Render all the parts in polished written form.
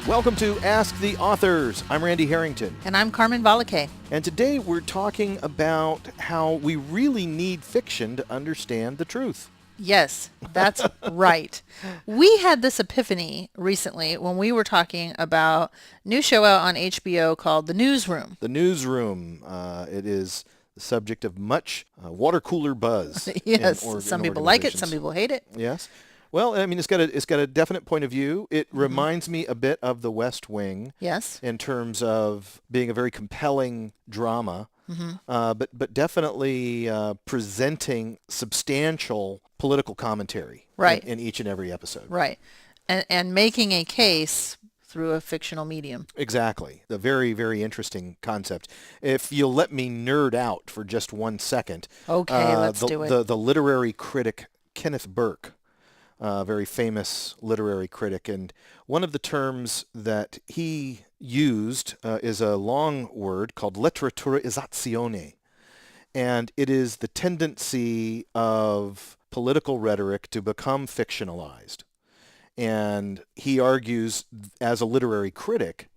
Welcome to Ask the Authors. I'm Randy Harrington. And I'm Carmen Valakay. And today we're talking about how we really need fiction to understand the truth. Yes, that's right. We had this epiphany recently when we were talking about a new show out on HBO called The Newsroom. The Newsroom. It is the subject of much water cooler buzz. Yes, some people like it, some people hate it. Yes. Well, I mean, it's got a definite point of view. It reminds me a bit of The West Wing. Yes. In terms of being a very compelling drama, but definitely presenting substantial political commentary in each and every episode. Right. And making a case through a fictional medium. Exactly. A very, very interesting concept. If you'll let me nerd out for just 1 second. Okay, let's do it. The literary critic Kenneth Burke, very famous literary critic, and one of the terms that he used is a long word called letteraturizzazione, and it is the tendency of political rhetoric to become fictionalized. And he argues, as a literary critic,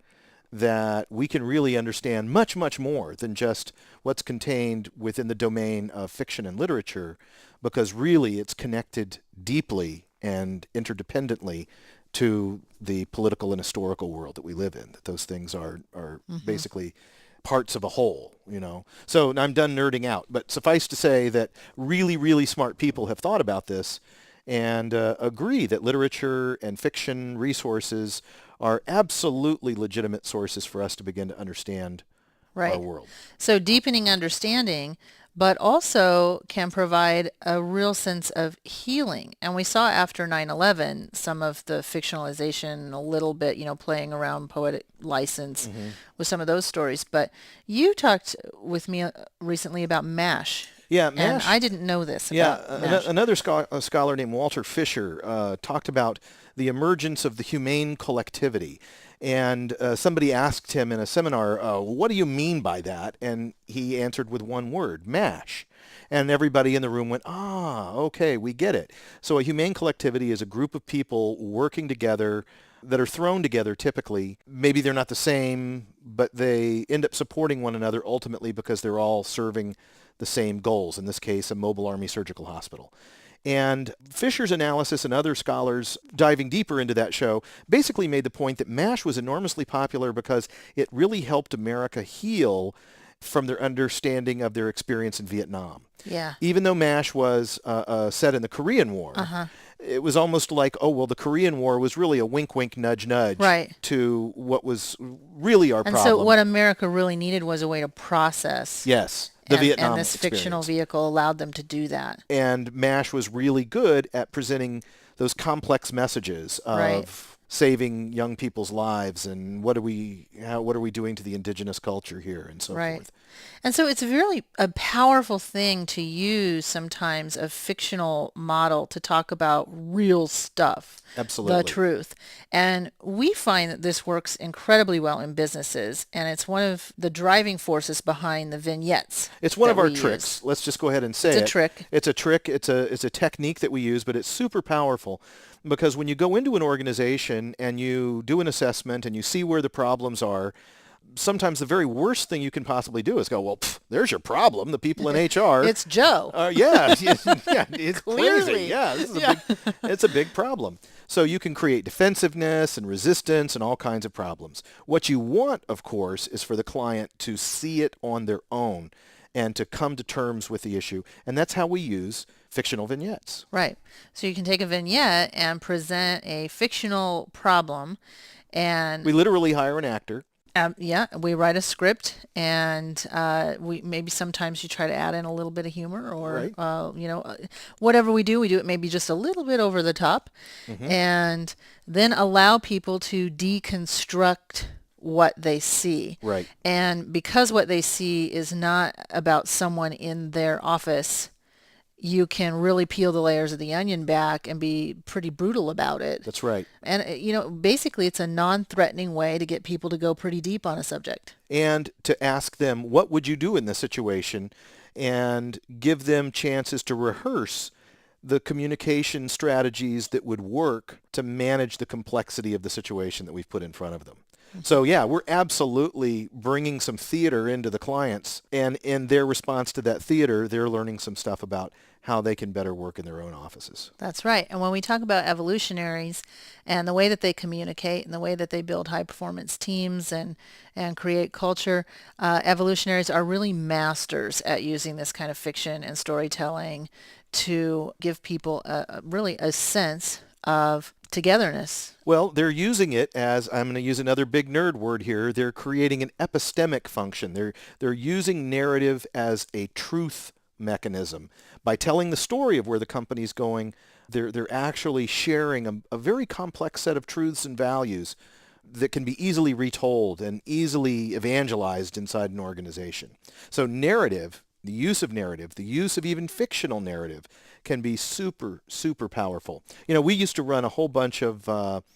that we can really understand much, much more than just what's contained within the domain of fiction and literature, because really it's connected deeply and interdependently to the political and historical world that we live in, that those things are basically parts of a whole, you know. So I'm done nerding out, but suffice to say that really, really smart people have thought about this and agree that literature and fiction resources are absolutely legitimate sources for us to begin to understand our world. So deepening understanding, but also can provide a real sense of healing. And we saw after 9/11 some of the fictionalization, a little bit, playing around poetic license with some of those stories. But you talked with me recently about MASH. Yeah, MASH. And I didn't know this about MASH. Another scholar named Walter Fisher talked about the emergence of the humane collectivity. And somebody asked him in a seminar, what do you mean by that? And he answered with one word, MASH. And everybody in the room went, okay, we get it. So a humane collectivity is a group of people working together that are thrown together typically. Maybe they're not the same, but they end up supporting one another ultimately because they're all serving the same goals, in this case, a mobile army surgical hospital. And Fisher's analysis and other scholars diving deeper into that show basically made the point that MASH was enormously popular because it really helped America heal from their understanding of their experience in Vietnam. Yeah. Even though MASH was set in the Korean War, it was almost like, the Korean War was really a wink, wink, nudge, nudge to what was really our problem. And so what America really needed was a way to process. Yes. The Vietnam and this experience. Fictional vehicle allowed them to do that. And MASH was really good at presenting those complex messages of saving young people's lives and what are we doing to the indigenous culture here and so forth. And so it's really a powerful thing to use sometimes a fictional model to talk about real stuff. Absolutely. The truth. And we find that this works incredibly well in businesses, and it's one of the driving forces behind the vignettes. It's one of our tricks. Let's just go ahead and say it. It's a trick. It's a trick. It's a technique that we use, but it's super powerful because when you go into an organization and you do an assessment and you see where the problems are, sometimes the very worst thing you can possibly do is go, there's your problem. The people in HR. It's Joe. It's Clearly. crazy. Yeah, it's a big problem. So you can create defensiveness and resistance and all kinds of problems. What you want, of course, is for the client to see it on their own and to come to terms with the issue. And that's how we use fictional vignettes. Right. So you can take a vignette and present a fictional problem, and we literally hire an actor. We write a script, and we maybe sometimes you try to add in a little bit of humor, or whatever we do it maybe just a little bit over the top, and then allow people to deconstruct what they see. Right. And because what they see is not about someone in their office, you can really peel the layers of the onion back and be pretty brutal about it. That's right. And, basically it's a non-threatening way to get people to go pretty deep on a subject. And to ask them, what would you do in this situation? And give them chances to rehearse the communication strategies that would work to manage the complexity of the situation that we've put in front of them. So yeah, we're absolutely bringing some theater into the clients, and in their response to that theater, they're learning some stuff about how they can better work in their own offices. That's right. And when we talk about evolutionaries and the way that they communicate and the way that they build high performance teams and create culture, evolutionaries are really masters at using this kind of fiction and storytelling to give people really a sense of togetherness. Well, they're using it as, I'm going to use another big nerd word here, they're creating an epistemic function. They're using narrative as a truth mechanism. By telling the story of where the company's going, they're actually sharing a very complex set of truths and values that can be easily retold and easily evangelized inside an organization. So narrative, the use of even fictional narrative can be super, super powerful. We used to run a whole bunch of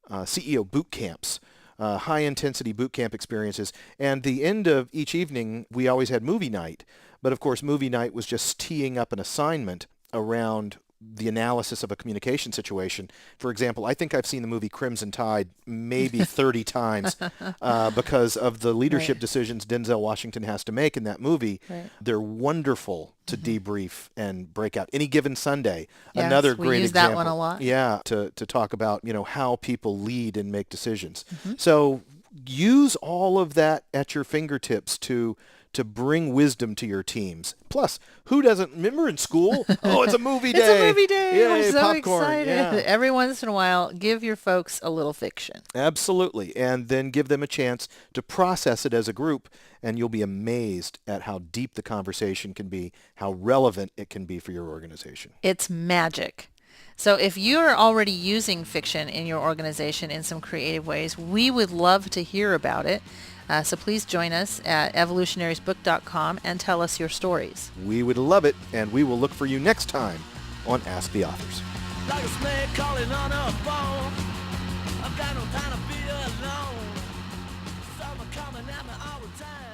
CEO boot camps, high-intensity boot camp experiences, and the end of each evening, we always had movie night. But of course, movie night was just teeing up an assignment around the analysis of a communication situation. For example, I think I've seen the movie Crimson Tide maybe 30 times because of the leadership Right. decisions Denzel Washington has to make in that movie. Right. They're wonderful to debrief and break out. Any Given Sunday, Yes, another we great use example. that one a lot. Yeah, to talk about, how people lead and make decisions. So use all of that at your fingertips to bring wisdom to your teams. Plus, who doesn't remember in school? Oh, it's a movie day. It's a movie day. Yay, I'm so popcorn. excited. Yeah. Every once in a while, give your folks a little fiction. Absolutely. And then give them a chance to process it as a group, and you'll be amazed at how deep the conversation can be, how relevant it can be for your organization. It's magic. So if you're already using fiction in your organization in some creative ways, we would love to hear about it. So please join us at evolutionariesbook.com and tell us your stories. We would love it, and we will look for you next time on Ask the Authors. Like a snake calling on a phone. I've got no time to be alone. Summer coming at me all the time.